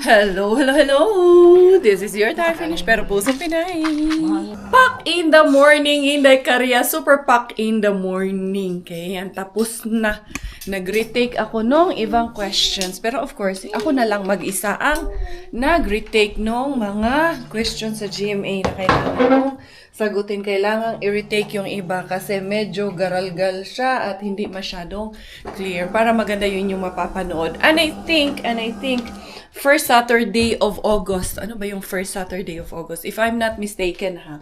Hello, hello, hello! This is your time finish, pero pusong Pinay. Pack in the morning, Inday Karya. Super pack in the morning. Kaya yan, tapos na. Nag-retake ako nung ibang questions. Pero of course, ako na lang mag-isa ang nag-retake nung mga questions sa GMA na kailangan kong sagutin. Kailangan i-retake yung iba kasi medyo garalgal siya at hindi masyadong clear. Para maganda yun yung mapapanood. And I think, first Saturday of August. Ano ba yung first Saturday of August? If I'm not mistaken, ha?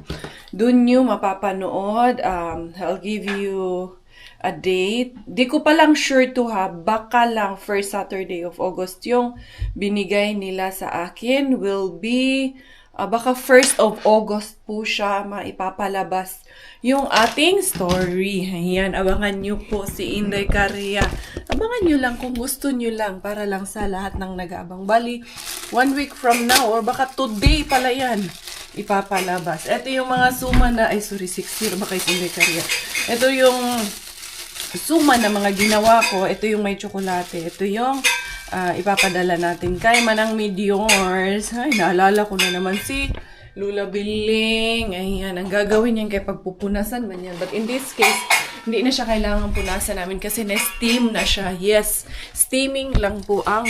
Dun yung mapapanood. I'll give you a date. Di ko pa lang sure to ha. Baka lang first Saturday of August yung binigay nila sa akin will be baka 1st of August po siya maipapalabas yung ating story. Ayan, abangan nyo po si Inday Karya. Abangan nyo lang kung gusto nyo lang para lang sa lahat ng nag-aabang. Bali, 1 week from now or baka today pala yan ipapalabas. Ito yung mga suma na, 6-0 baka Inday Karya. Ito yung suma na mga ginawa ko. Ito yung may tsokolate. Ito yung ipapadala natin kay Manang Meteors. Ay, naalala ko na naman si Lula Biling. Ayan, ang gagawin niyan kay pagpupunasan man yan. But in this case, hindi na siya kailangan punasan namin kasi na-steam na siya. Yes, steaming lang po ang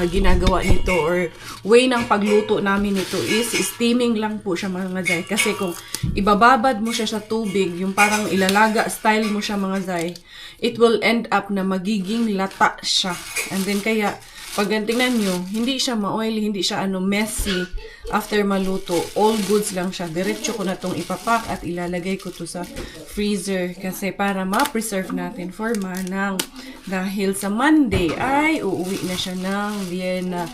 ginagawa nito or way ng pagluto namin nito is steaming lang po siya mga zay. Kasi kung ibababad mo siya sa tubig, yung parang ilalaga style mo siya mga zay, it will end up na magiging lata siya. And then kaya, pag tingnan nyo, hindi siya ma-oily, hindi siya messy after maluto. All goods lang siya. Diretso ko na itong ipapak at ilalagay ko to sa freezer kasi para ma-preserve natin for Manang. Dahil sa Monday ay uuwi na siya ng Vienna.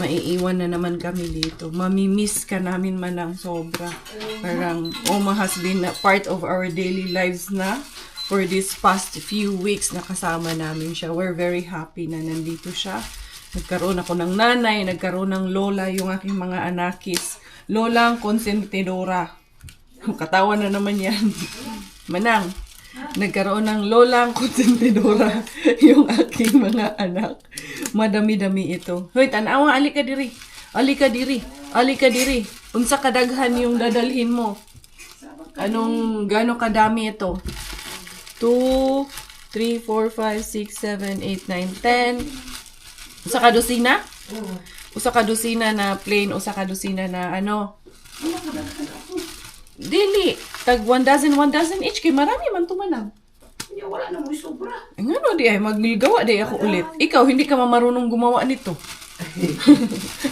Maiiwan na naman kami dito. Mamimiss ka namin Manang sobra. Parang Oma has been a part of our daily lives na for this past few weeks na kasama namin siya. We're very happy na nandito siya. Nagkaroon ako ng nanay, nagkaroon ng lola yung aking mga anakis. Lolang konsentidora. Katawa na naman yan. Manang, nagkaroon ng lolang konsentidora yung aking mga anak. Madami-dami ito. Hoy, tanawa, alika diri. Alika diri. Alika diri. Unsa kadaghan yung dadalhin mo? Gano'ng kadami ito? 2, 3, 4, 5, 6, 7, 8, 9, 10. Usa ka dosina? Usa ka dosina na plain, usa ka dosina na Dili. Tag 1 dozen each. Kay marami man tumanang. Wala na mo sobra. Ngano di ay maglgawa di ako ulit. Ikaw hindi ka marunong gumawa nito.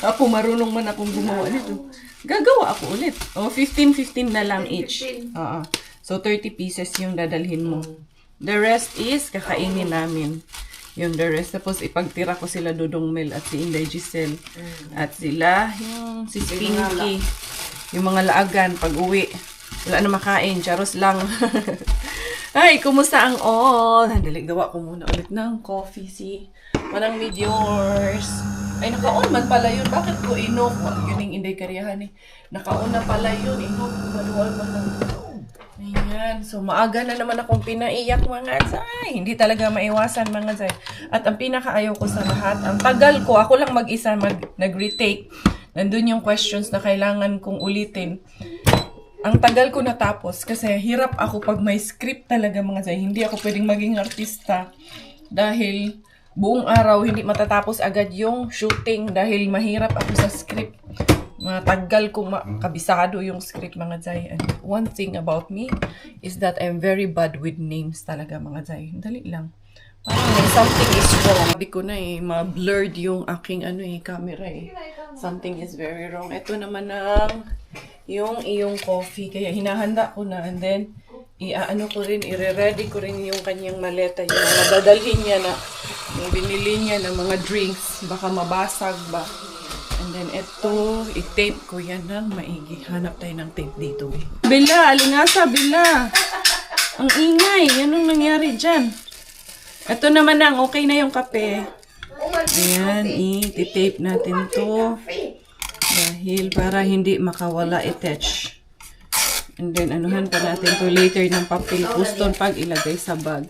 Ako marunong man akong gumawa nito. Gagawa ako ulit. 15 na lang each. Oo. So 30 pieces yung dadalhin mo. The rest is kakainin namin. Yung the rest. Tapos ipagtira ko sila Dudong Mel at si Inday Giselle. At sila, yung si Pinky. Yung mga laagan pag uwi. Wala na makain. Charos lang. Ay, kumusta ang all? Dali, gawa ko muna ulit ng coffee si Manang Meteors. Ay, naka-on man pala yun. Bakit ko inoff? Yun yung Inday Karyahan eh. Naka-on na pala yun. Inoff. Manual pa lang. Ayan. So, maaga na naman akong pinaiyak mga zay. Hindi talaga maiwasan mga zay. At ang pinakaayaw ko sa lahat, ang tagal ko, ako lang mag-isa nag-retake. Nandun yung questions na kailangan kong ulitin. Ang tagal ko natapos kasi hirap ako pag may script talaga mga zay. Hindi ako pwedeng maging artista dahil buong araw hindi matatapos agad yung shooting dahil mahirap ako sa script. Matagal kong kabisado yung script mga zay. And one thing about me is that I'm very bad with names talaga mga zay. Dali lang. Parang something is wrong. Hindi ko na ma-blurred yung aking camera Something is very wrong. Ito naman ang yung iyong coffee. Kaya hinahanda ko na and then i-ready ko rin yung kanyang maleta. Yung mga dadalhin niya na yung binili niya ng mga drinks. Baka mabasag ba. And then, ito, i-tape ko yan ng maigi. Hanap tayo ng tape dito. Bella, alingasa, Bella. Ang ingay. Anong nangyari dyan? Ito naman ang, okay na yung kape. Ayan, i-tape natin to. Dahil para hindi makawala i-touch. And then, anuhan pa natin to later ng papel puston pag ilagay sa bag.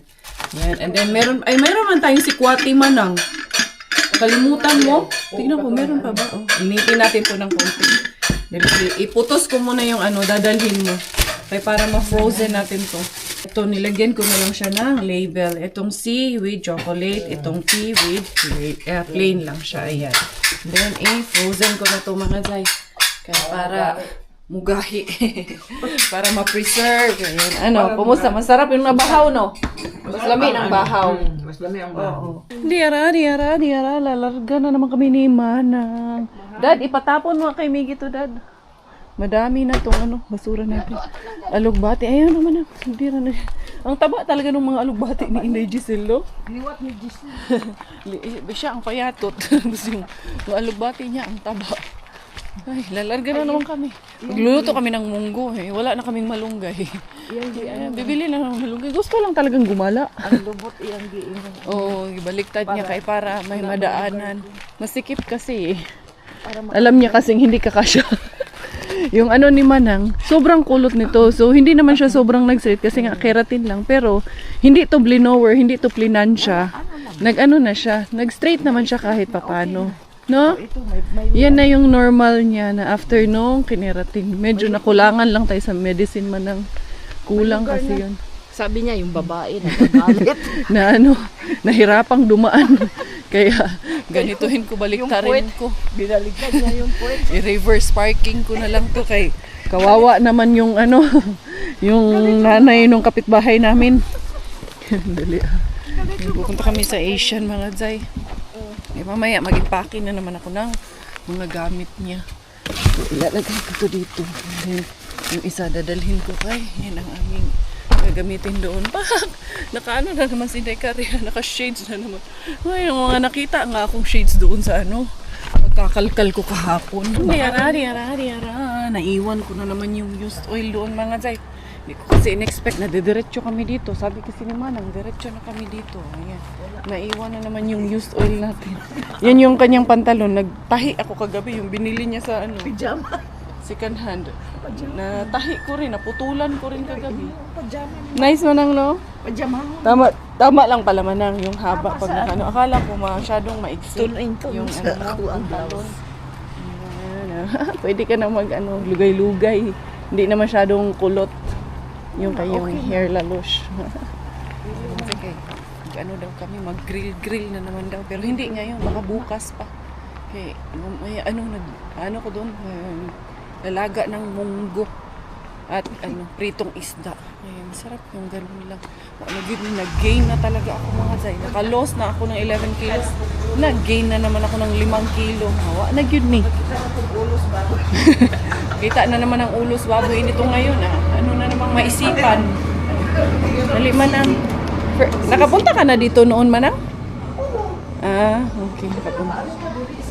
Ayan. And then, meron man tayong si Kwati Manang. Nakalimutan mo? Tingnan ko, meron pa ba? Oh, initin natin po ng konti. Iputos ko muna yung dadalhin mo. Kaya para ma-frozen natin to. Ito, nilagyan ko na lang siya ng label. Itong C with chocolate. Itong P with plain lang siya. Ayan. Then, frozen ko na to mga Zay. Kaya para mugahi. Para ma-preserve. Ayan. Kumusta? Masarap yung nabahaw, no? Mas lami ng bahaw. Mas dami ang baho. Diara. Lalarga na naman kami ni Manang. Dad, ipatapon mo kay Miggy to, Dad. Madami na tong basura natin. Alugbati. Ayan naman na. Dira na. Ang taba talaga ng mga alugbati ni Inday Giselle, no? Liwat ni Giselle. Siya ang payatot. Yung alugbati niya, ang taba. Ay, lalarga na naman kami. Magluluto kami ng munggo. Wala na kaming malunggay. Bibili na ng malunggay. Gusto lang talagang gumala. Ang lubot iyang giin. Oo, ibaliktad niya kay para may madaanan. Masikip kasi. Alam niya kasing hindi kakasya. Yung ni Manang, sobrang kulot nito. So, hindi naman siya sobrang nag-straight kasi nga keratin lang. Pero, hindi to blinower, hindi to plinansya. Na siya. Nag-straight naman siya kahit papano. No? Yan na yung normal niya na after nung kineratin. Medyo nakulangan lang tayo sa medicine Manang. Kulang kasi yun. Sabi niya, yung babae nagagalit. Na nahirapang dumaan. Kaya, ganituhin ko, baliktarin ko. Binaligtad niya yung puwet. I-reverse parking ko na lang to kay kawawa naman yung yung nanay nung kapitbahay namin. Dali. Pupunta kami sa Asian mga Zay. Mamaya mag-impake na naman ako ng mga gamit niya. So, ilalagay ko to dito. Then, yung isa dadalhin ko kay yan ang aming gagamitin doon. Naka na naman si Dekaria, naka-shades na naman. Ay, yung mga nakita nga akong shades doon sa pagkakalkal ko kahapon. Diara. Naiwan ko na naman yung used oil doon mga Zay. Hindi ko kasi in-expect na didiretso kami dito. Sabi kasi ni Manang, diretso na kami dito. Ayan. Naiwan na naman yung used oil natin. Yan yung kanyang pantalon. Nagtahi ako kagabi. Yung binili niya sa Pijama. second hand. Natahi ko rin. Naputulan ko rin kagabi. Pajama. Nice Manang, no? Pajama. Tama lang pala Manang yung haba pag nakano. Akala ko masyadong maiksi. Yung ang pantalon. Pwede ka na lugay-lugay. Hindi na masyadong kulot yung kayong hair lalosh. Okay. Daw kami, mag-grill na naman daw. Pero hindi ngayon, baka bukas pa. Okay, may ko doon, lalaga ng munggo at pritong isda. Ay, masarap yung ganun lang. Nag-gain na talaga ako mga Zay. Naka-loss na ako ng 11 kilos. Nag-gain na naman ako ng 5 kilo. Hawa, nag-yun ni. Kita na naman ang ulos baboy nito ngayon. Ano na namang maisipan. Dali Manang. Nakapunta ka na dito noon Manang? Okay. Nakapunta.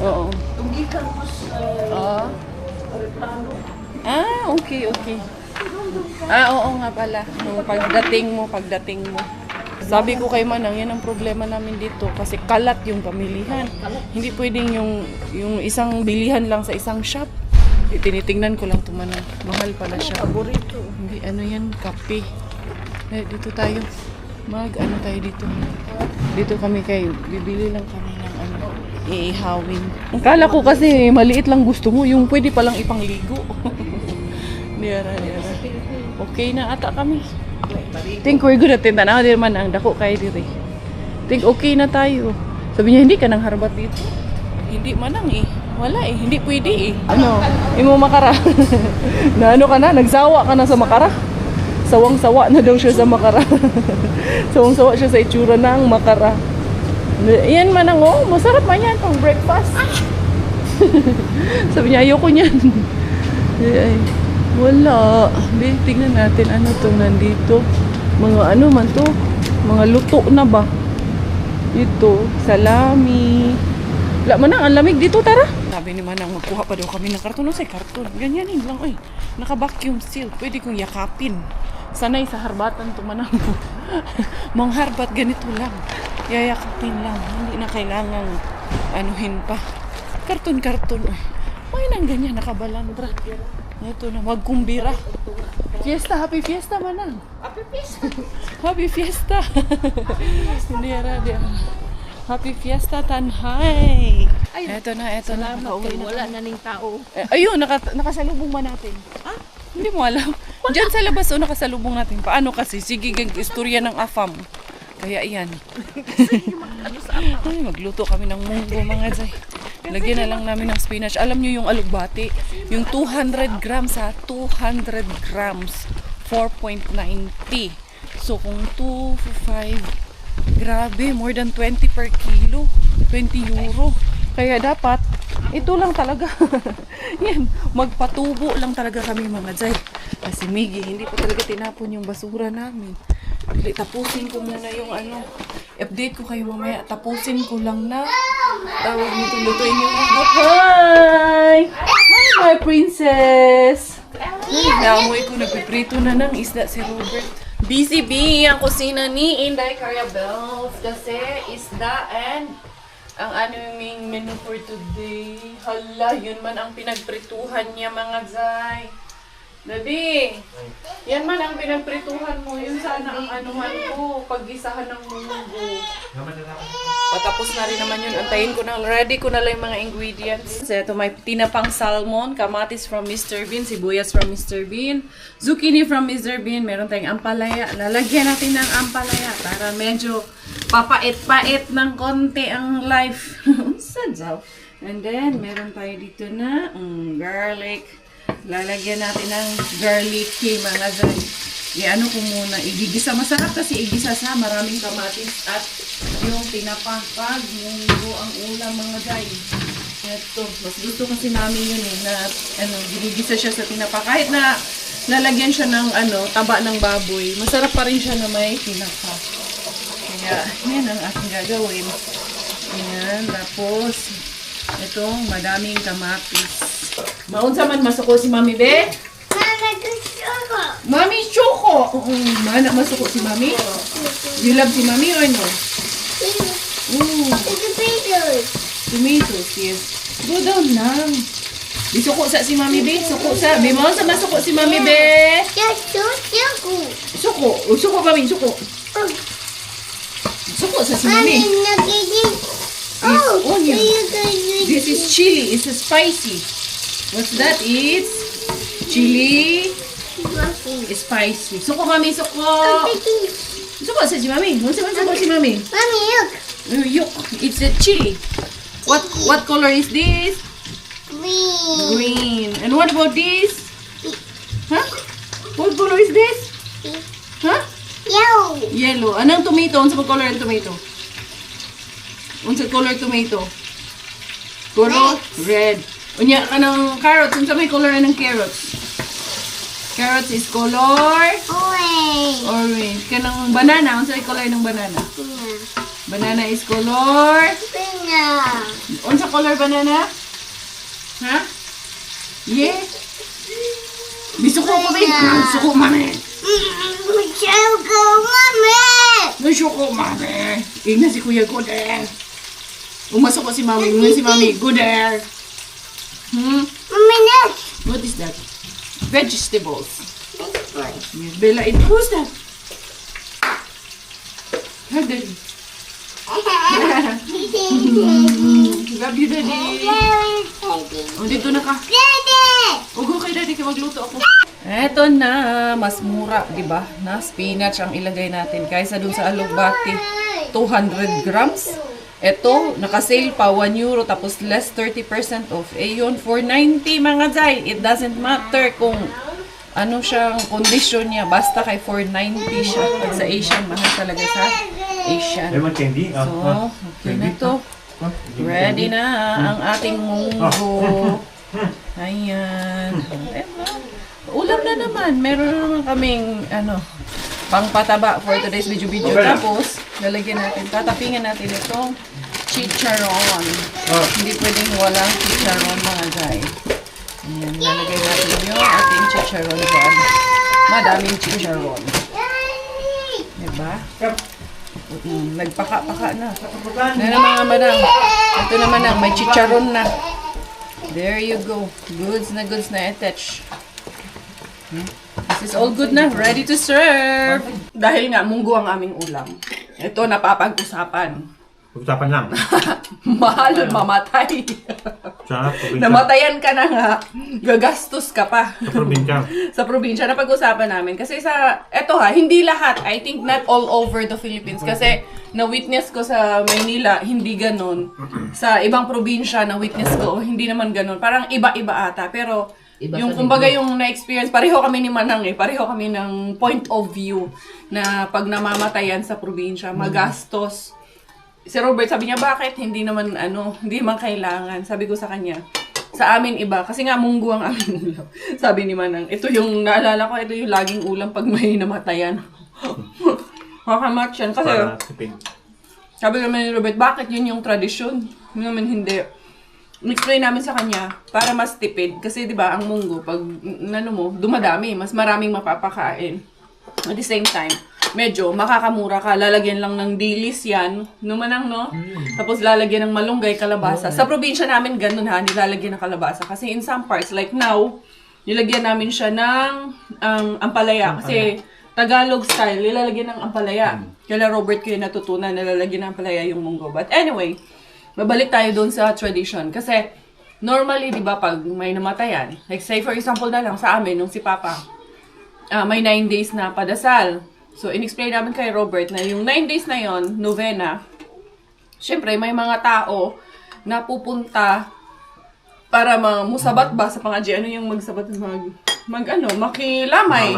Oo. Okay. Oo nga pala. Nung pagdating mo. Sabi ko kay Manang, yan ang problema namin dito kasi kalat yung pamilihan. Hindi pwedeng yung isang bilihan lang sa isang shop. Tinitingnan ko lang ito Manang. Mahal pala siya. Paborito. Hindi, yan, kape. Dito tayo. Tayo dito. Dito kami bibili lang kami ng iihawin. Akala ko kasi maliit lang gusto mo, yung pwede palang ipangligo. Diara. Okay na ata kami. Think we're good at tintanaw din man ang dako kay diri. Think okay na tayo. Sabi niya, hindi ka nang harbat dito. Hindi Manang Wala hindi pwede imo makara. Na ka na, nagsawa ka na sa makara. Sawang-sawa na daw siya sa makara. Sawang-sawa siya sa itsura ng makara. Yan Manang, masarap man yan pang breakfast. Sabi niya, ayoko niyan. Ay, wala. Tingnan natin itong nandito. Mga man to? Mga luto na ba? Ito, salami. Wala Manang, ang lamig dito, tara. Sabi ni Manang, magkuha pa daw kami ng karton. Say karton? Ganyanin lang, naka-vacuum seal. Pwede kong yakapin. Sanay sa harbatan to Manang. Mga harbat ganito lang. Yayakapin lang. Hindi na kailangang anuhin pa. Karton. May nang ganyan, nakabalandra. Ito na, magkumbira. Fiesta, happy fiesta Manang. Happy fiesta. Happy fiesta. Hindi ara. Happy Fiesta Tanhay! Ay, Eto na. salamat kay Nakauwi na wala kami. na ning tao. Ayun, nakasalubong ba natin? Ah, hindi mo alam. Diyan sa labas, nakasalubong natin. Paano kasi? Sige, istorya ng AFAM. Kaya yan. Ay, magluto kami ng munggo, mga Zay. Lagyan na lang namin ng spinach. Alam nyo yung alugbati? Yung 200 grams ha? 200 grams. 4.90. So, kung 2 for 5, grabe, more than 20 per kilo. 20 euro. Kaya dapat, ito lang talaga. Yan, magpatubo lang talaga kami, mga Zay. Kasi Miggy, hindi pa talaga tinapon yung basura namin. Tapusin ko muna yung update ko kayo mamaya. Tapusin ko lang na. Tawag nito, lutuin yung munggo. Hi! Hi, my princess! Naamoy ko, nagpiprito na ng isda si Robert. Busy bee ang kusina ni Inday Carabels. Kasi isda and ang aming menu for today. Hala, yun man ang pinagprituhan niya, mga Zay. Daddy, yan man ang pinagprituhan mo. Yun sana ang anuhan ko. Paggisahan ng munggo. Patapos na rin naman yun. Antayin ko na. Ready ko na lang yung mga ingredients. So, ito may tinapang salmon, kamatis from Mr. Bean, sibuyas from Mr. Bean, zucchini from Mr. Bean. Meron tayong ampalaya. Lalagyan natin ng ampalaya para medyo papait-pait ng konti ang life. Sadyaw. And then, meron tayo dito na garlic. Lalagyan natin ng garlicky, mga Zay. I-ano ko muna, igigisa. Masarap kasi igisa sa maraming kamatis at yung tinapakag, munggo ang ulam, mga Zay. Ito, mas gusto kasi namin yun na ginigisa siya sa tinapa. Kahit na lalagyan siya ng taba ng baboy, masarap pa rin siya na may tinapa. Kaya, yan ang aking gagawin. Ayan, tapos, itong madaming kamatis. Maunsa man masuko si Mami Be? Mami Choco! Oo, mana masuko si Mami? You love si Mami or no? Tomatoes, yes. Go down lang. Di suko sa si Mami Be? Suko sa. Be, maunsa masuko si Mami Be? Suko. Suko Mami, suko. Suko sa si Mami. Oh, onion. This is chili. It's spicy. What's that? It's chili spicy. Suko, Mami, suko. Suko sa si Mami. What's suko si Mami? Yuk. It's a chili. What color is this? Green. And what about this? Huh? What color is this? Huh? Yellow. Anong tomato? Unsa color ng tomato? Unsa color tomato? Color red. Unya kanang carrots, unsa may color ng carrots? Carrots is color orange. Kanang banana, unsa may color ng banana? Banana is color unsa color banana? Ha? Yeah. Bisuko ko ba? Suko mami. Suko mami. Ingna si Kuya Goder. Umasok ko si Mami. Ngayon si Mami. Goder. What is that? Vegetables. Yes, Bella, who's that? Hi, Daddy. Love you, Daddy. Oh, dito na ka. Ugo kay Daddy, kaya magluto ako. Eto na, mas mura, di ba? Na spinach ang ilagay natin kaysa dun sa alugbati. 200 grams. Ito, naka-sale pa, 1 euro, tapos less 30% off. Eh yun, 490 mga Zay. It doesn't matter kung ano siyang condition niya. Basta kay 490 siya. Pag sa Asian, mahal talaga sa Asian. So, okay na to. Ready na ang ating munggo. Ayan. Ulam na naman. Meron na naman kaming, pangpataba for today's video. Tapos, lalagyan natin, tatapingan natin itong chicharon. Hindi pwedeng walang chicharon, mga guys. Ayan, lalagay natin yung ating chicharon dyan. Madaming chicharon. Diba? Nagpaka-paka na. Ayan mga madam. Ito naman ang may chicharon na. There you go. Goods na attach. This is all good na. Ready to serve. Dahil nga, munggo ang aming ulam. Ito, napapag-usapan. Pag-usapan lang. Mahal, mamatay. Sa probinsya. Namatayan ka na nga, gagastos ka pa. Sa probinsya. Sa probinsya na pag-usapan namin. Kasi eto hindi lahat. I think not all over the Philippines. Kasi na-witness ko sa Maynila, hindi ganun. Sa ibang probinsya, na-witness ko, hindi naman ganun. Parang iba-iba ata. Pero Iba yung sa kumbaga yung na-experience, pareho kami ni Manang pareho kami ng point of view na pag namamatayan sa probinsya, magastos. Si Robert, sabi niya, bakit? Hindi naman kailangan. Sabi ko sa kanya, sa amin iba. Kasi nga, munggo ang aming ulam. Sabi ni Manang, ito yung, naalala ko, ito yung laging ulam pag may namatayan. Makamatch yan. Kasi, Para tipid. sabi naman ni Robert, bakit yun yung tradisyon? Naman hindi. Explain namin sa kanya, para mas tipid. Kasi, di ba, ang munggo, pag, dumadami, mas maraming mapapakain. At the same time, medyo makakamura ka, lalagyan lang ng dilis yan, Manang, no? Tapos lalagyan ng malunggay, kalabasa. Sa probinsya namin, ganun nilalagyan ng kalabasa. Kasi in some parts, like now, nilagyan namin siya ng ampalaya. Kasi Tagalog style, nilalagyan ng ampalaya. Kaya Robert ko yung natutunan, nilalagyan ng ampalaya yung munggo. But anyway, mabalik tayo doon sa tradition. Kasi normally, di ba, pag may namatayan, like say for example na lang sa amin, nung si Papa, may 9 days na padasal. So, in-explain namin kay Robert na yung 9 days na yon, novena, syempre, may mga tao na pupunta para musabat ba sa pangadji, ano yung magsabat, makilamay.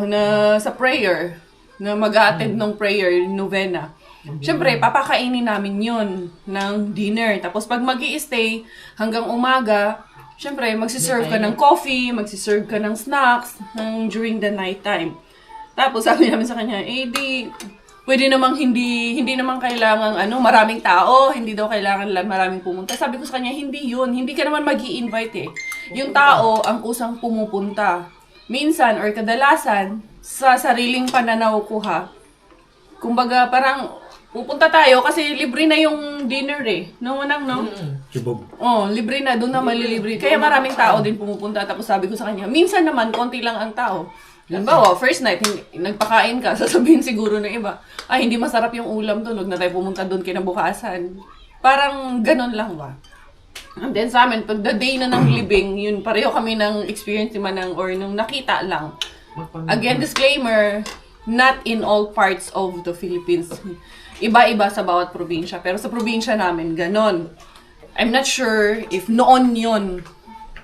Na sa prayer, na mag-attend ng prayer, novena. Syempre, papakainin namin yun ng dinner. Tapos, pag mag-i-stay hanggang umaga, syempre, magsiserve ka ng coffee, magsiserve ka ng snacks during the night time. Tapos sabi namin sa kanya, pwede namang hindi naman kailangan maraming tao, hindi daw kailangan maraming pumunta. Sabi ko sa kanya, hindi yun. Hindi ka naman magi-invite eh. Yung tao ang kusang pumupunta. Minsan or kadalasan, sa sariling pananaw ko kumbaga parang pupunta tayo kasi libre na yung dinner eh. Manang, no? Sibog. Oh, libre na. Doon na malilibre. Kaya maraming tao din pumupunta. Tapos sabi ko sa kanya, minsan naman, konti lang ang tao. Halimbawa, first night, nagpakain ka, sasabihin siguro ng iba, hindi masarap yung ulam doon, huwag na tayo pumunta doon kinabukasan. Parang ganun lang ba? And then sa amin, pag the day na ng libing, yun, pareho kami ng experience ni Manang or nung nakita lang. Again, disclaimer, not in all parts of the Philippines. Iba-iba sa bawat probinsya. Pero sa probinsya namin, ganon. I'm not sure if noon yun.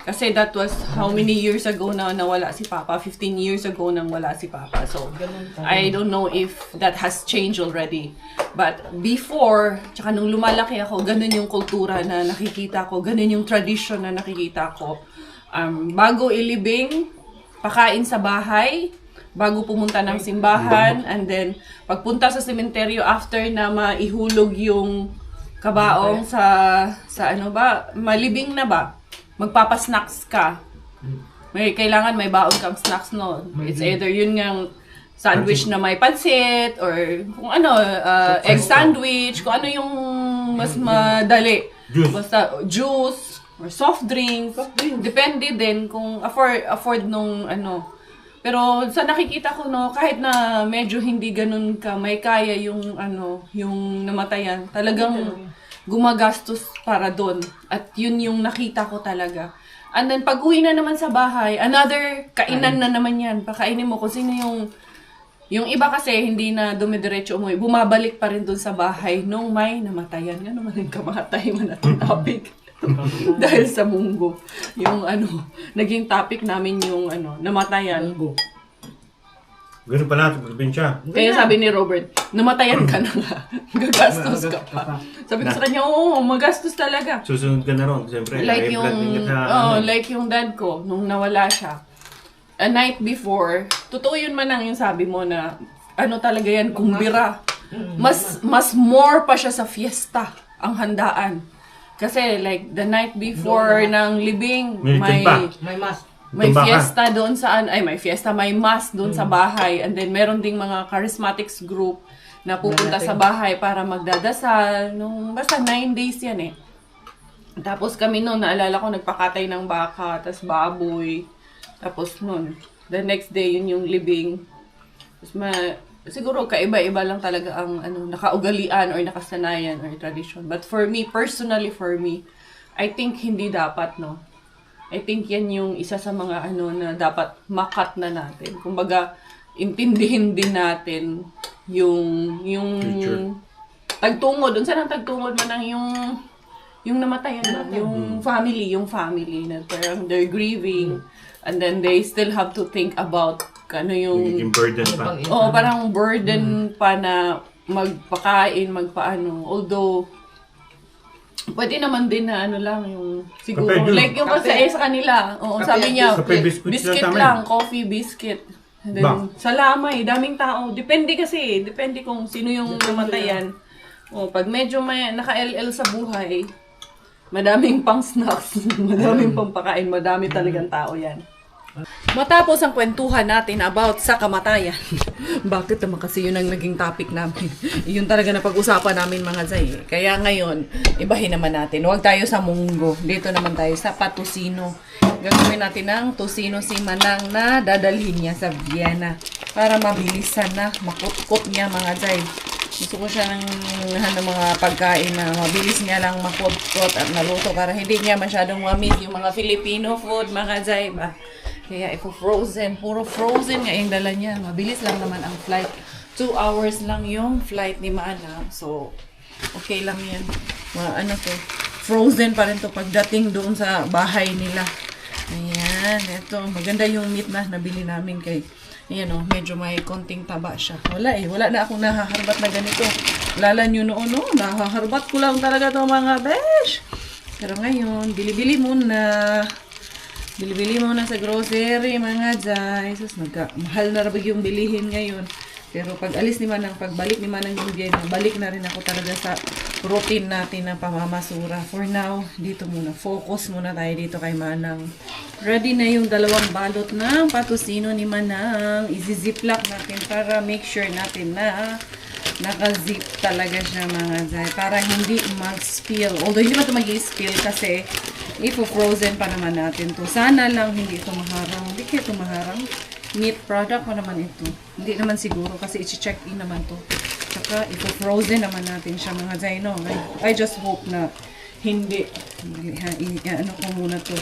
Kasi that was how many years ago na nawala si Papa? 15 years ago nang wala si Papa. So, I don't know if that has changed already. But before, tsaka nung lumalaki ako, ganun yung kultura na nakikita ko, ganun yung tradition na nakikita ko. Bago ilibing, pakain sa bahay, bago pumunta ng simbahan, and then pagpunta sa sementeryo after na maihulog yung kabaong sa malibing na ba? Magpapasnacks ka. Kailangan may baon kang snacks no. It's either yun ngang sandwich na may pansit or kung egg sandwich, kung ano yung mas madali. Basta juice or soft drinks. Depende din kung afford nung Pero sa nakikita ko kahit na medyo hindi ganun ka, may kaya yung yung namatayan. Talagang gumagastos para doon. At yun yung nakita ko talaga. And then, pag uwi na naman sa bahay, another kainan na naman yan. Pakainin mo kung sino yung iba kasi, hindi na dumidiretso umuwi. Bumabalik pa rin doon sa bahay nung may namatayan. Nga naman yung kamatay man natin topic. Dahil sa munggo. Yung naging topic namin yung namatayan. Ganun pala sa probinsya. Kaya sabi ni Robert, namatayan ka na nga. Gagastos ka pa. Sabi ko sa kanya, oo, magastos talaga. Susunod ka na ron, siyempre. Like yung dad ko, nung nawala siya. A night before, totoo yun Manang yung sabi mo na, talaga yan, kumbira. Mas more pa siya sa fiesta, ang handaan. Kasi like, the night before ng libing, may fiesta doon may mass doon sa bahay. And then, meron ding mga charismatics group na pupunta sa bahay para magdadasal. Basta 9 days yan eh. Tapos kami noon, naalala ko, nagpakatay ng baka, tas baboy. Tapos noon, the next day, yun yung libing. Tapos siguro kaiba-iba lang talaga ang nakaugalian or nakasanayan or tradition. But for me, personally for me, I think hindi dapat, no. I think yan yung isa sa mga na dapat makat na natin. Kumbaga, intindihin din natin yung Future. tagtungod. Doon saan ang tagtungod man ang yung namatayan na, yung family na parang they're grieving and then they still have to think about yung Nagiging burden pa. parang burden pa na magpakain, magpaano. Although pwede naman din na lang yung siguro Kape, Jun. like yung kasi sa kanila. Oo, Kape, sabi niya Kape, biscuit biscuit lang lang, tama coffee, biscuit. And Ba? then, salamay, daming tao. Depende kung sino yung namatayan. Pag medyo may naka-LL sa buhay, madaming pang snacks, madaming pang pakain, madami talagang tao yan. Matapos ang kwentuhan natin about sa kamatayan. Bakit naman kasi yun ang naging topic namin. Yun talaga na pag-usapan namin mga Zay. Kaya ngayon, ibahin naman natin. Huwag tayo sa munggo. Dito naman tayo sa patusino. Gagawin natin ng tusino si Manang na dadalhin niya sa Vienna. Para mabilisan na makutkot niya mga Zay. Gusto ko siya ng mga pagkain na mabilis niya lang makutkot at naluto para hindi niya masyadong ma-miss yung mga Filipino food mga Zay ba. Kaya frozen, puro frozen nga yung dala niya. Mabilis lang naman ang flight. 2 hours lang yung flight ni Manang. So, okay lang yan. Frozen pa rin to pagdating doon sa bahay nila. Ayan, ito. Maganda yung meat na nabili namin kay, ayan medyo may konting taba siya. Wala na akong nahaharbat na ganito. Lala nyo noon, nahaharbat ko lang talaga to mga besh. Pero ngayon, bili-bili muna sa grocery, mga Zay. Sus, mahal na rabag yung bilihin ngayon. Pero pag alis ni Manang, pagbalik ni Manang yung Vienna, balik na rin ako talaga sa routine natin na pamamasura. For now, dito muna. Focus muna tayo dito kay Manang. Ready na yung 2 balot ng patusino ni Manang. Iziziplock natin para make sure natin na naka-zip talaga siya mga Zay. Para hindi mag-spill. Although hindi ba ito mag-spill kasi frozen pa naman natin to. Sana lang hindi ito maharang. Hindi kaya ito maharang. Meat product pa naman ito. Hindi naman siguro kasi i-check in naman to. Saka frozen naman natin siya mga Zay. No? I just hope na hindi. Ano ko muna to.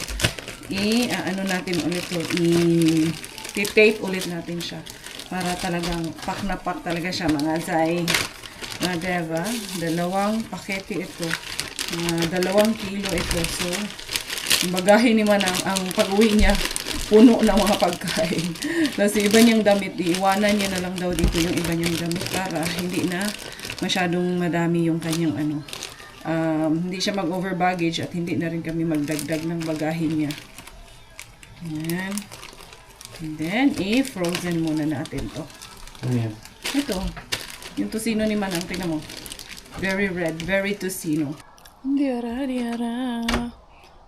Ano natin ulit to. I-tape ulit natin siya. Para talagang pack na pack talaga siya mga Zay. Diba? 2 pakete ito. 2 kilo ito. So, bagahin ni Manang ang pag-uwi niya puno ng mga pagkain. Kasi iba niyang damit, iiwanan niya na lang daw dito yung iba niyang damit para hindi na masyadong madami yung kanyang hindi siya mag-over baggage at hindi na rin kami magdagdag ng bagahin niya. Ayan. And then, frozen muna natin to. Ayan. Ito, yung tusino ni Manang, tingnan mo. Very red, very tusino. Diara.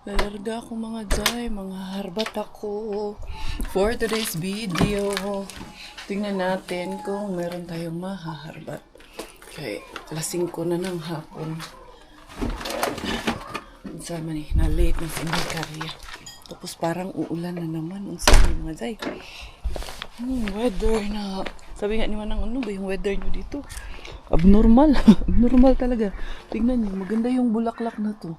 Lalarga ako mga Zay, mga harbat ako for today's video. Tingnan natin kung meron tayong mahaharbat. Okay, 5 na ng hapon. Sama ni, na-late na si Karya. Tapos parang uulan na naman. Ang sabi mga Zay. Weather na. Sabi nga ni Manang, ano ba yung weather nyo dito? Abnormal. Abnormal talaga. Tingnan nyo, maganda yung bulaklak na to.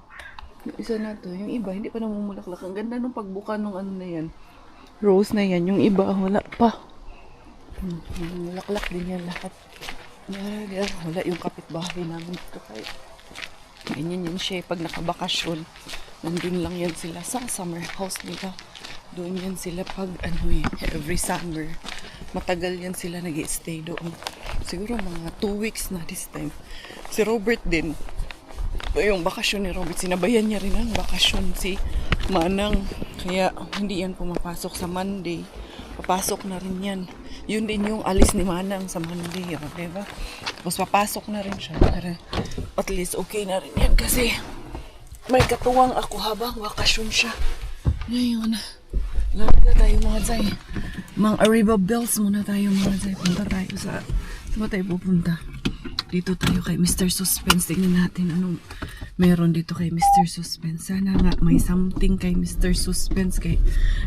Yung isa na to, yung iba, hindi pa namumulaklak. Ang ganda nung pagbuka nung na yan. Rose na yan. Yung iba, wala pa. Mulaklak din yan lahat. Wala yung kapitbahay namin dito. Kaya, ganyan yan siya. Pag nakabakasyon, nandun lang yan sila sa summer house nila. Doon yan sila pag, every summer. Matagal yan sila nag-i-stay doon. Siguro mga 2 weeks na this time. Si Robert din. Yung bakasyon ni Robert, sinabayan niya rin ang bakasyon si Manang. Kaya hindi yan pumapasok sa Monday. Papasok na rin yan. Yun din yung alis ni Manang sa Monday. Diba? Tapos papasok na rin siya. Para at least okay na rin yan. Kasi may katuwang ako habang bakasyon siya. Ngayon, larga tayo mga Zay. Mang Arriba Bells muna tayo mga Zay. Punta tayo sa... Saan ba tayo pupunta? Dito tayo kay Mr. Suspense. Tingnan natin anong meron dito kay Mr. Suspense. Sana nga may something kay Mr. Suspense. Kay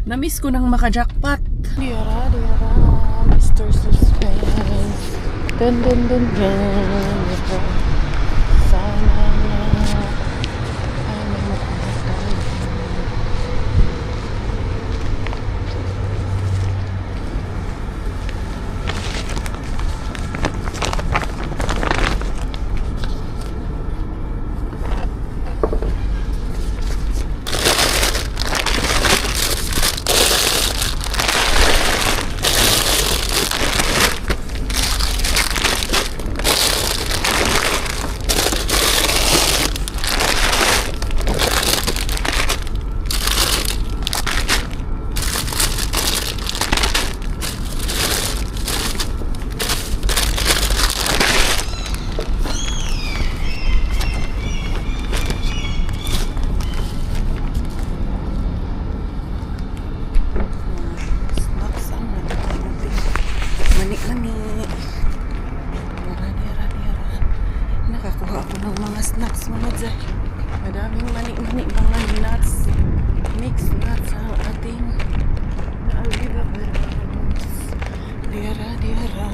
na-miss ko nang maka-jackpot. Diara, Mr. Suspense. Dun dun dun dun. Sana na ay makuha tayo. Snacks ang nagkakaroon. Mani-mani. Dira-dira-dira. Nakakuha ako ng mga snacks mga dyan. Madaming mani-mani mga nuts. Mixed nuts ang ating Arriba Barons. Dira-dira.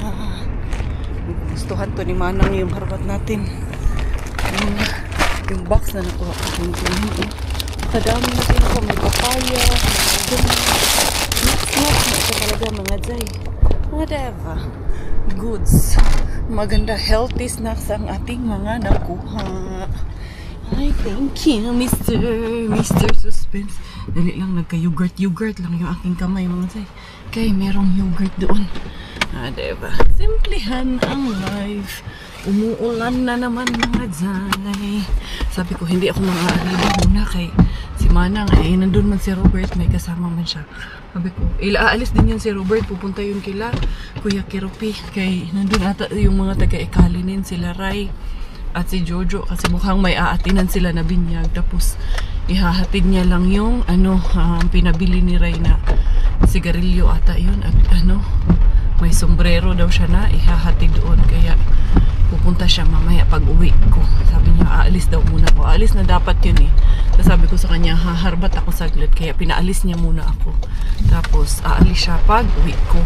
Gustuhan to ni Manang yung harbat natin. Yung box na nakuha ko. Kadami na din ako. May papaya. Nuts na ito talaga mga jay. Whatever. Goods. Maganda healthy snacks ang ating mga nakuha. Ay, thank you, Mr. Suspense. Dali lang, nagka-yogurt lang yung aking kamay mga jay. Kaya merong yogurt doon. Diba? Simplihan ang life. Umuulan na naman mga jay. Sabi ko, hindi ako mga-arriba muna kay si Manang nandun man si Robert, may kasama man siya. Sabi ko, aalis din yun si Robert, pupunta yun kila Kuya Kirupi, kay nandun ata yung mga taga-Ikalinin, sila Ray at si Jojo, kasi mukhang may aatinan sila na binyag, tapos ihahatid niya lang yung pinabili ni Ray na sigarilyo ata yun, at may sombrero daw siya na ihahatid doon, kaya pupunta siya mamaya pag uwi ko. Sabi niya, aalis daw muna ako. Aalis na dapat yun eh. So sabi ko sa kanya, haharbat ako saglit. Kaya pinaalis niya muna ako. Tapos, aalis siya pag uwi ko.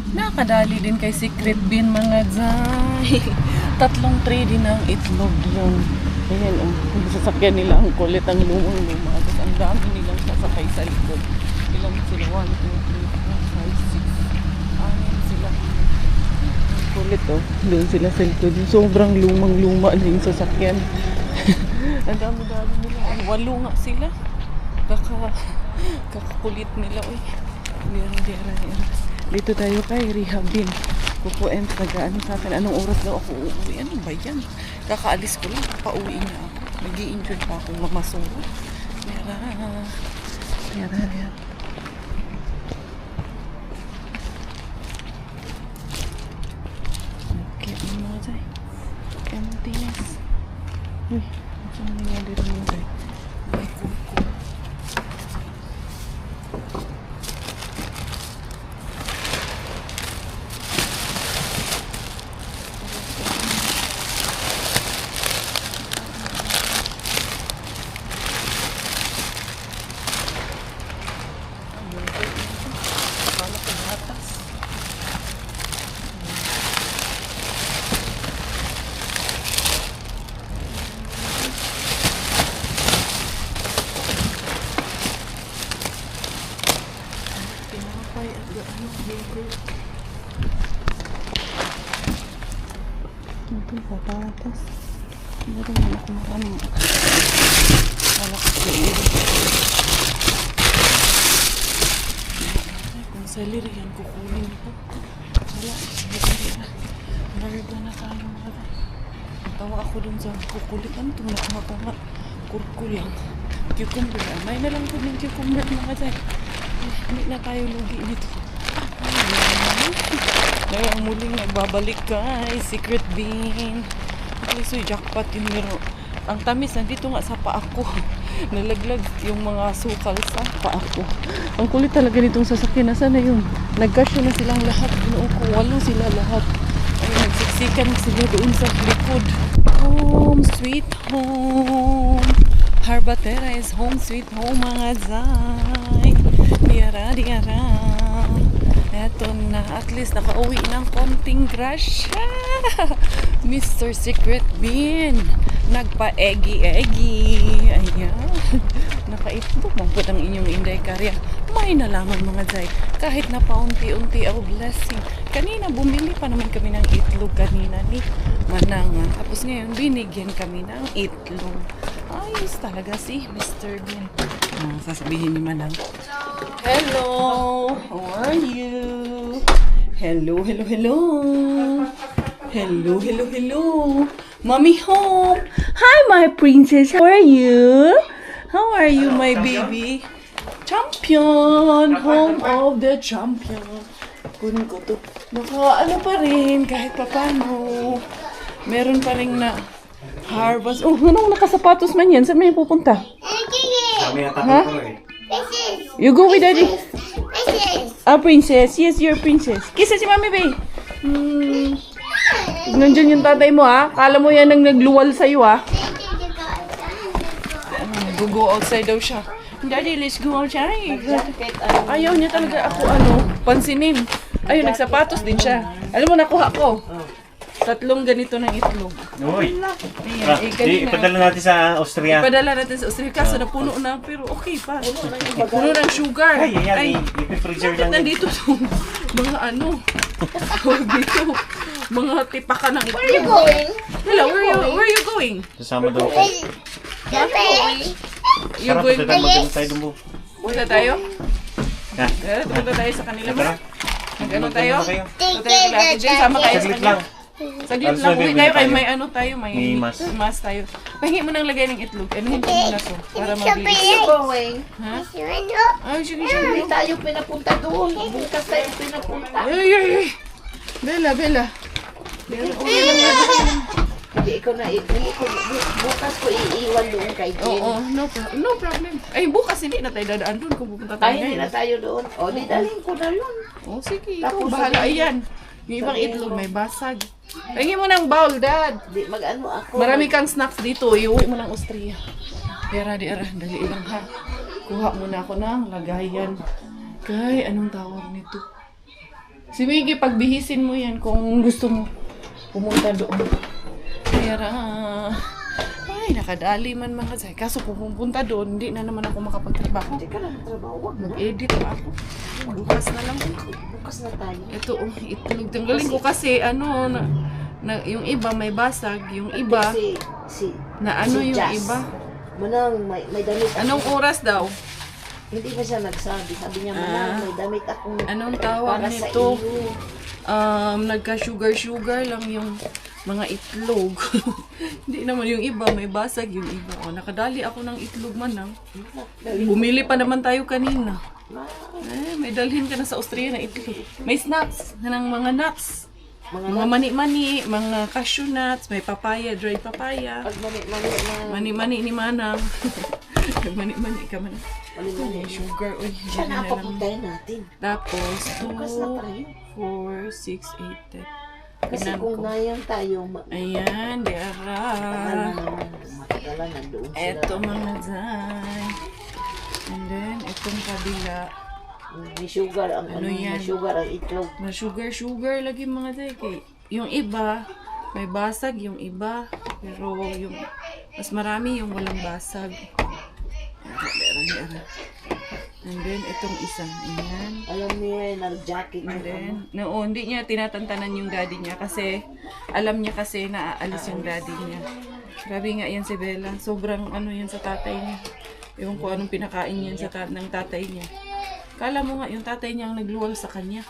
Nakadali din kay Secret Bean mga zay. 3 tray din ang itlog yun. Ayan, yung sasakyan nila ang kulit, ang lumang-luma. Tapos ang dami nilang sasakay sa likod. Ilang sila? 1, 2, 3, 4, 5, 6. Anin sila. Ang kulit oh. Doon sila sa likod. Sobrang lumang-luma na yung sasakyan. Ang dami-dami nila. Ay, 8 nga sila. Kakakulit nila. Uy. Dira. Dito tayo kay Rehab din. Pupuent, nag-ano sa akin. Anong oras daw ako uuwi? Ano ba yan? Kakaalis ko lang. Pauwi na ako. Nag-i-enjoy pa akong mamasura. Yara. Okay, ano mga day? Emptiness. Uy, saan nangyari rin mga day? May kuko. Ito, patatas. Meron na ako maraming malakas sa iyo. Saliri yan, kukunin ko. Wala, narga na tayo mga guys. Tawa ako dun sa kukulitan. Tumakma ko nga. Kurkulang. Cucumber. May na lang po ng cucumber mga guys. Hindi na tayo lugi dito. Kaya ang muling nagbabalik guys. Secret bean. Okay, so jackpot yung niro. Ang tamis, nandito nga sa paa ko. Nalaglag yung mga sukal sa paa ko. Ang kulit talaga nitong sasakyan. Nasaan na yun? Nagkasyo na silang lahat. Ginoo ko, 8 sila lahat. Ay, nagsiksikan sila doon sa likod. Home sweet home. Harbatera is home sweet home mga zay. Diara, diara. Eto na, at least nakauwi ng konting grasya. Mr. Secret Bean. Nagpa-eggy-eggy. Ayan. Nakaitlog mo po ang inyong Inday Karya. May nalaman mga zay. Kahit na paunti-unti ang blessing. Kanina, bumili pa naman kami ng itlog kanina ni Manangan. Tapos ngayon, binigyan kami ng itlog. Ayos talaga si Mr. Bean. Sasabihin ni Manang. Hello! How are you? Hello, hello, hello. Hello, hello, hello. Mommy home. Hi, my princess. How are you? How are you, my baby? Champion. Home of the champion. Kunin ko to. Ano pa rin, kahit papano. Meron pa rin na harvest. Oh, anong nakasapatos man yan? Saan may pupunta? Kami yata Ha? ko eh. You go with daddy. Princess. Yes, you're princess. Kisa si Mami Bay. Nandiyan yung tatay mo, ha? Kala mo yan ang nagluwal sa'yo, ha? Go outside daw siya. Daddy, let's go outside. Ayaw niya talaga ako, pansinin. Ayun, nagsapatos din siya. Alam mo, nakuha ko. 3 ganito ng itlog. Uy! Kanina. Ipadala natin sa Austria. Ipadala natin sa Australia. Kaso napuno na, pero okay pa. Puno ng sugar. Ay, ipi-freezer bakit lang. nandito itong mga tawag dito, mga tipakan ng itlog? Where are you going? Hello, where are you going? Sasama daw ko. You Sarap going ito tayo mag-ano tayo dumbo. Punta tayo? Ha? Punta tayo sa kanila ba? Tara. Mag-ano tayo? Kayo. Punta tayo kila Ate Jen, sama tayo sa Saglit kanila. lang. Saglit Alas lang, 9 uwi bili tayo kay tayo. may tayo, may Mas. tayo. Pahingi mo nang lagay ng itlog. Anuhin ko muna to, para mabilis. Going. Ha? Ay, sige, sige. Hindi tayo pinapunta doon. Bukas tayo pinapunta. Ay. Bella. Uwi lang na. Hindi ko bukas ko iiwan doon kay Jin. Oo, no problem. Ay, bukas hindi na tayo dadaan doon kung pupunta tayo Ay, hindi na ngayon. tayo doon. O, di dalhin ko na yun. Oh, sige. Tapos Tapos bahala. sabihin- Ayan. Yung ibang itlog may basag. Pahingi mo ng bowl, Dad. Di, mag-ano ako. Marami kang snacks dito. Iuwi mo ng Austria. Di ara. Dali lang ha. Kuha muna ako ng lagayan. Kay, anong tawag nito? Si Miggy, pagbihisin mo yan kung gusto mo pumunta doon. Kaya ay, nakadali man mga zay. Kaso kung pupunta doon, hindi na naman ako makapagtrabaho. Hindi ka lang trabaho. Wag na. Mag-edit pa ako. Bukas na lang. Bukas na tayo. Ito, itlog. Tanggalin ko kasi, yung iba may basag, yung iba, Si na si yung Jazz. iba. Manang, may damit ako. Anong oras daw? Hindi pa siya nagsabi. Sabi niya, Manang, may damit akong Anong tawag para sa nito? iyo. Nagka-sugar lang yung mga itlog. Hindi naman yung iba, may basag yung iba. O, nakadali ako ng itlog man. Bumili pa naman tayo kanina. May dalhin ka na sa Austria na itlog. May snacks, ng mga nuts. Mga mani-mani, mga cashew nuts, may papaya, dry papaya. Pag mani-mani na. Mani-mani ni Manang. Mani-mani ka man. Mani-mani. Sugar, uy. Siya dali na lang. napapuntahin natin. Tapos, Bukas na tayo. 4, 6, 8, 10. Kasi Tignan kung ko. nayang tayo, Ayan, diara. matagalan na doon sila. Eto mga zay. And then, itong kabila. May sugar ang Ano yan? may sugar ang itlog. Na sugar lagi mga zay. Kay, yung iba, may basag yung iba. Pero yung, mas marami yung walang basag. Diara. And then, itong isa. Ayan. Alam niyo yan, nag-jacket And yung then, hindi niya tinatantanan yung daddy niya kasi alam niya kasi na aalis yung daddy niya. Grabe nga yan si Bella. Sobrang yan sa tatay niya. Ewan ko anong pinakain yan ng tatay niya. Kala mo nga, yung tatay niya ang nagluwal sa kanya.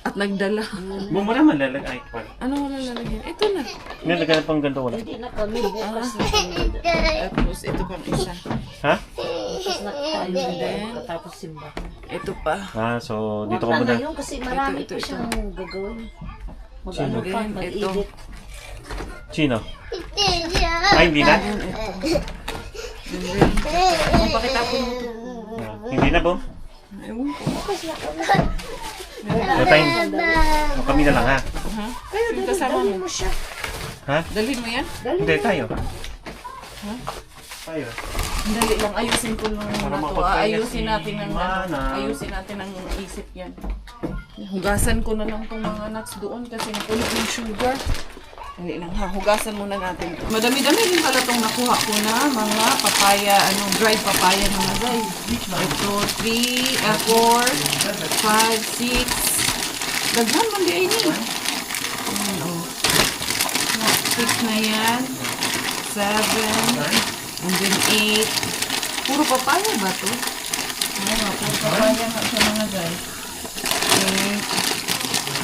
At nagdala. Mo naman lalagay. Ano wala lalagyan? Ito na. Nilagay na pang ganito wala. Hindi na kami bukas na kami. Tapos, ito pang isa. Ha? Bukas na tayo And then, tapos simba. Ito pa. Ah, so dito Huwag ka na muna. ngayon kasi marami Ito, pa ito. siyang gagawin. Mag-ano pa, Then, mag-edit. Chino? Ay, hindi na? And then, magpakitapon mo ito. Ah, hindi na, Bong? Ewan ko. Datayin. O, kami na lang, ha? Ha? Yung kasama Dali mo. mo siya. Ha? Dalhin mo yan? Hindi, tayo. Tayo. Dali lang, ayusin ko nung Para na to. makapagpahinga Ayusin si natin ng Mana. ayusin natin ng isip yan. Hugasan ko na lang tong mga nuts doon kasi napulit ng sugar. Dali lang ha, hugasan muna natin. Madami-dami din pala tong nakuha ko na mga papaya, dried papaya mga guys. Ito, 3, 4, 5, 6. Daghan man di ay ni. Ayan o. 6 na yan. 7. And then 8. Puro papaya ba to? Puro papaya nga siya mga guys.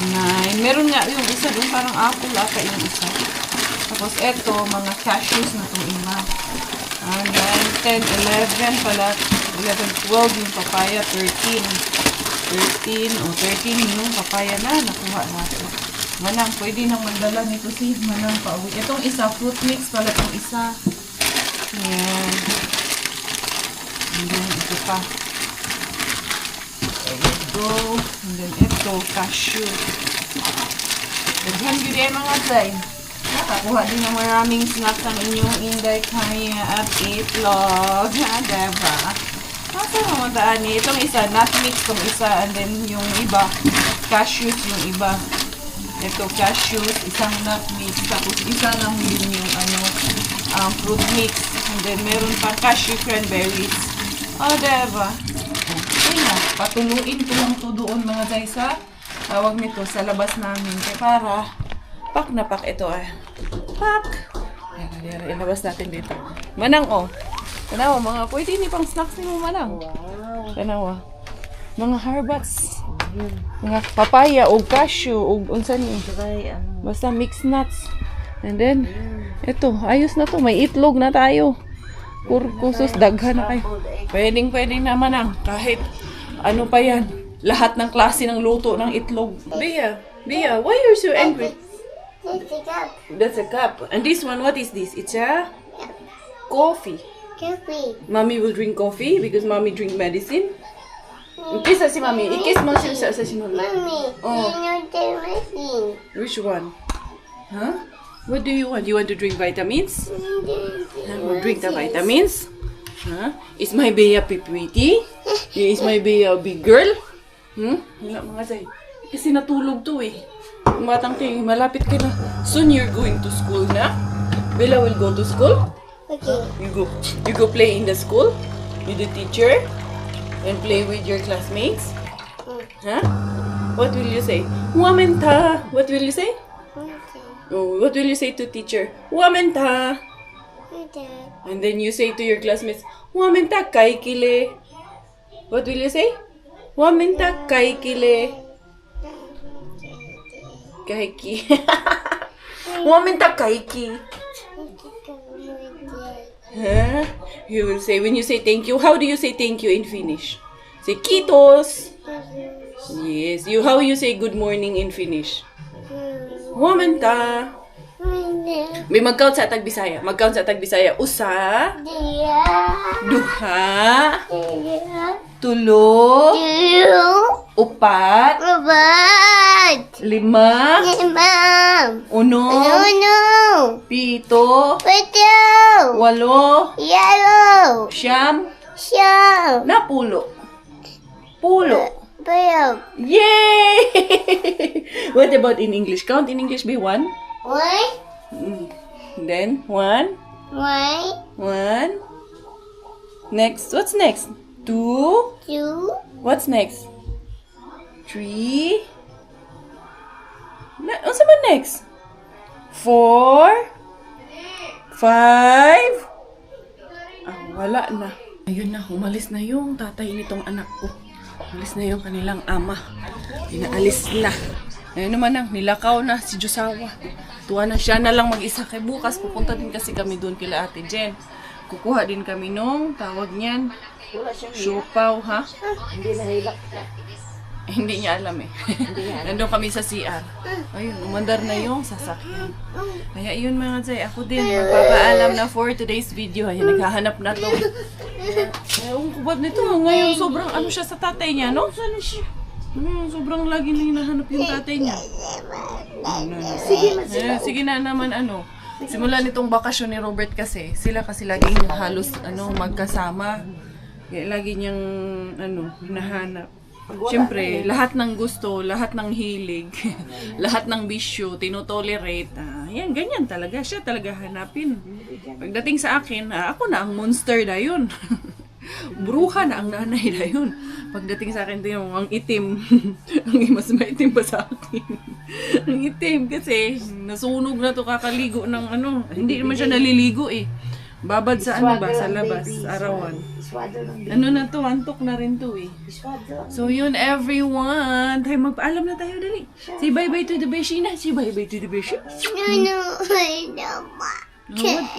8, 9. Meron nga yung isa doon, parang apple ata yung isa. Tapos eto, mga cashews na itong iba. 9, 10, 11 pala. 11, 12 yung papaya. 13. 13 yung papaya na nakuha natin. Manang, pwede nang magdala nito si Manang pauwi. Itong isa, fruit mix pala itong isa. Ayan. And then, ito pa. Ito. And then, ito, cashew. Daghan yun eh mga zay. Nakakuha din ng maraming snacks ang inyong Inday Kaya at itlog. Ha, diba? Nasa naman daan eh. Itong isa, nut mix itong isa. And then, yung iba, cashews yung iba. Ito, cashews, isang nut mix. Tapos, isa lang yun yung fruit mix. And then, meron pa cashew cranberries. O, diba? Okay na. Patuluin ko lang to doon mga zay sa tawag nito sa labas namin. Kaya para, pak na pak ito eh. Pak! Ayan, ilabas natin dito. Manang oh. Tanawa, mga pwede ni pang snacks ni mo manang. Wow. Tanawa. Mga harbats. Mga papaya o cashew o unsa ni. Try, Basta mixed nuts. And then, ito, ayos na to. May itlog na tayo. Kurkusos, daghan na kayo. Pwedeng naman ang kahit ano pa yan. Lahat ng klase ng luto ng itlog. Bea, why are you so angry? That's a cup. That's a cup. And this one, what is this? It's a coffee. Coffee. Mommy will drink coffee because mommy drink medicine. Kiss si mommy. I-kiss mo siya sa sinula. Mommy, Oh. you know the machine. Which one? Huh? What do you want? You want to drink vitamins? We'll drink the vitamins. Huh? Is my Bea pretty? Is my Bea a big girl? Wala mga say. Kasi natulog to eh. Yung batang kayo, malapit ka na. Soon you're going to school na. Bella will go to school. Okay. You go play in the school with the teacher and play with your classmates. Huh? What will you say? Wamenta. What will you say? Okay. Oh, what will you say to teacher? Wamenta. Okay. And then you say to your classmates, Wamenta kaikile. What will you say? Wamenta kaikile. Kaiki. Wamenta kaiki. Huh? You will say, when you say thank you, how do you say thank you in Finnish? Say kitos. Yes. How you say good morning in Finnish? Wamenta. May mag-count sa Tagbisaya. Mag-count sa Tagbisaya. Usa, duha, tulo, upat, lima, uno, pito, walo, siyam, napulo. Pulo. Yay! What about in English? Count in English be one. Then one. Next. What's next? Two. What's next? Three. What's about next? 4. 5. Wala na. Ayun na, umalis na yung tatay nitong anak ko. Alis na yung kanilang ama. Inaalis na. Ayun naman ang nilakaw na si Josawa. Tuwa na siya na lang mag-isa kay bukas. Pupunta din kasi kami doon kila Ate Jen. Kukuha din kami nung tawag niyan. Wala siyang Siopaw, ha? Hindi nahilak na. Eh, hindi niya alam eh. Nandun kami sa CR. Ayun, umandar na yung sasakyan. Kaya yun mga Zay, ako din magpapaalam na for today's video. Ayun, naghahanap na to. Ang kubad nito. Ngayon, sobrang ano siya sa tatay niya, no? Sobrang lagi na hinahanap yung tatay niya. Sige na naman, ano. Simula nitong bakasyon ni Robert kasi, sila kasi laging halos magkasama. Kaya lagi niyang hinahanap. Siyempre, lahat ng gusto, lahat ng hilig, lahat ng bisyo, tinotolerate. Yan, ganyan talaga. Siya talaga hanapin. Pagdating sa akin, ako na ang monster na yun. Bruha na ang nanay na yun. Pagdating sa akin, tingnan mo, ang itim. Ang mas maitim pa sa akin. Ang itim kasi nasunog na to kakaligo ng Hindi naman siya naliligo eh. Babad sa sa labas, arawan. Ano na to, antok na rin to eh. So yun everyone, tayo magpaalam na tayo dali. Say bye-bye to the beshi na. Say bye-bye to the beshi. No, I don't.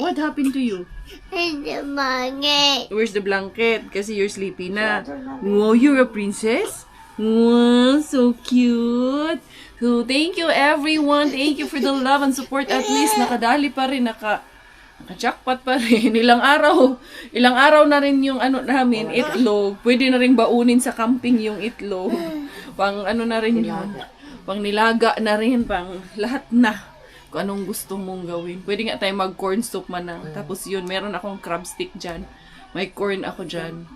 What happened to you? I don't want it. Where's the blanket? Kasi you're sleepy na. Wow, you're a princess? Wow, so cute. So thank you everyone. Thank you for the love and support. At least nakadali pa rin, naka-jackpot pa rin. Ilang araw na rin yung namin, itlog. Pwede na rin baunin sa camping yung itlog. Pang na rin yun. Pang nilaga na rin, pang lahat na. Kung anong gusto mong gawin. Pwede nga tayo mag-corn soup man na. Tapos yun, meron akong crab stick dyan. May corn ako dyan.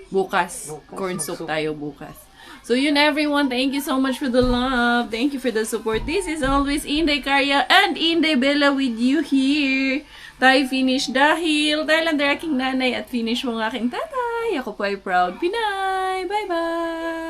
Bukas corn soup tayo bukas. So yun everyone, thank you so much for the love. Thank you for the support. This is always Inday Karya and Inday Bella with you here. Tayo finish dahil lang aking nanay at finish mo ng aking tatay. Ako po ay proud Pinay. Bye-bye!